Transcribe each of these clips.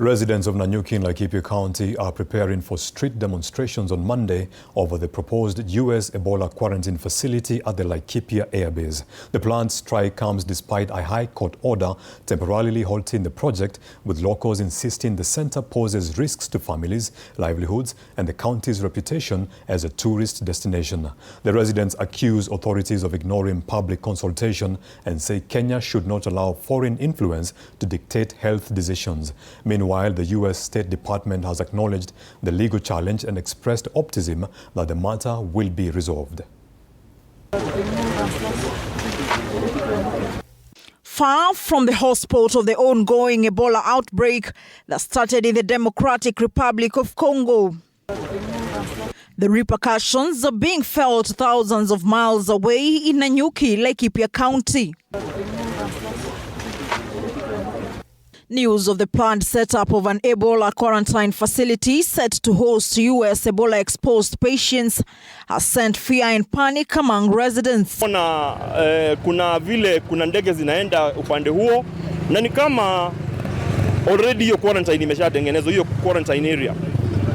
Residents of Nanyuki in Laikipia County are preparing for street demonstrations on Monday over the proposed U.S. Ebola quarantine facility at the Laikipia Air Base. The planned strike comes despite a High Court order temporarily halting the project, with locals insisting the center poses risks to families, livelihoods, and the county's reputation as a tourist destination. The residents accuse authorities of ignoring public consultation and say Kenya should not allow foreign influence to dictate health decisions. Meanwhile, the U.S. State Department has acknowledged the legal challenge and expressed optimism that the matter will be resolved. Far from the hotspot of the ongoing Ebola outbreak that started in the Democratic Republic of Congo, the repercussions are being felt thousands of miles away in Nanyuki, Laikipia County. News of the planned setup of an Ebola quarantine facility set to host U.S. Ebola-exposed patients has sent fear and panic among residents. Kuna ndege zinaenda upande huo na ni kama already hiyo quarantine imeshatengenezwa, hiyo quarantine area.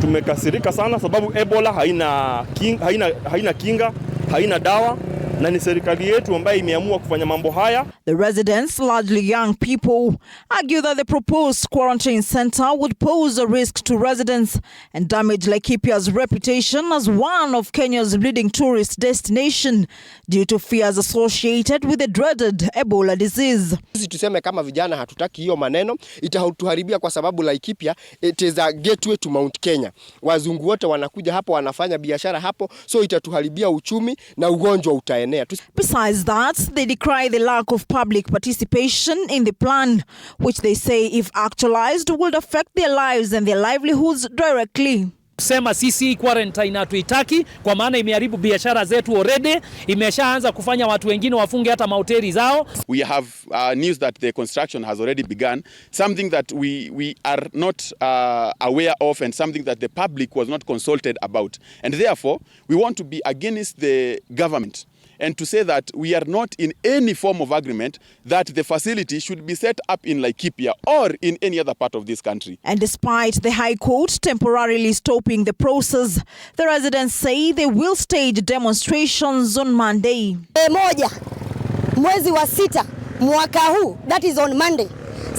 Tumekasirika sana sababu Ebola haina kinga, haina dawa, na ni serikali yetu ambayo imeamua kufanya mambo haya. The residents, largely young people, argue that the proposed quarantine center would pose a risk to residents and damage Laikipia's reputation as one of Kenya's leading tourist destination due to fears associated with the dreaded Ebola disease. Sisi tuseme kama vijana hatutaki hiyo maneno, itatuharibia kwa sababu Laikipia it is a gateway to Mount Kenya. Wazungu wote wanakuja hapo, wanafanya biashara hapo, so itatuharibia uchumi na ugonjwa utaenea. Besides that, they decry the lack of public participation in the plan, which they say, if actualized, would affect their lives and their livelihoods directly. Sema sisi quarantine hatuitaki kwa maana imeharibu biashara zetu already, imeshaanza kufanya watu wengine wafunge hata mahoteli zao. We have news that the construction has already begun, something that we are not aware of and something that the public was not consulted about. And therefore, we want to be against the government and to say that we are not in any form of agreement that the facility should be set up in Laikipia or in any other part of this country. And despite the High Court temporarily stopping the process, the residents say they will stage demonstrations on Monday. Moja, mwezi wa 6 mwaka huu, that is on Monday.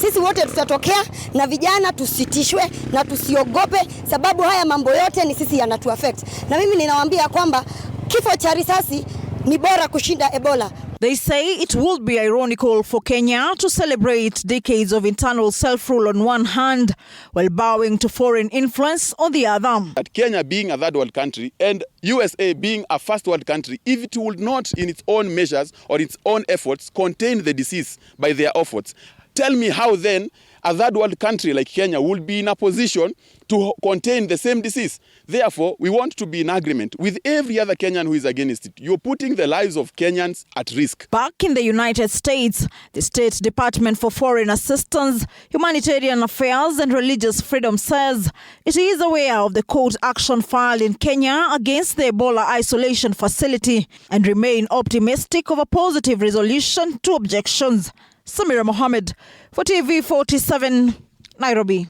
Sisi wote tutatokea na vijana tusitishwe na tusiogope, sababu haya mambo yote ni sisi yanatu affect. Na mimi ninawaambia kwamba kifo cha risasi ni bora kushinda Ebola. They say it would be ironical for Kenya to celebrate decades of internal self-rule on one hand while bowing to foreign influence on the other. That Kenya being a third world country and USA being a first world country, if it would not in its own measures or its own efforts contain the disease by their efforts, tell me how then a third world country like Kenya will be in a position to contain the same disease. Therefore, we want to be in agreement with every other Kenyan who is against it. You're putting the lives of Kenyans at risk. Back in the United States, the State Department for Foreign Assistance, Humanitarian Affairs and Religious Freedom says it is aware of the court action filed in Kenya against the Ebola isolation facility and remain optimistic of a positive resolution to objections. Samira Mohammed for TV 47, Nairobi.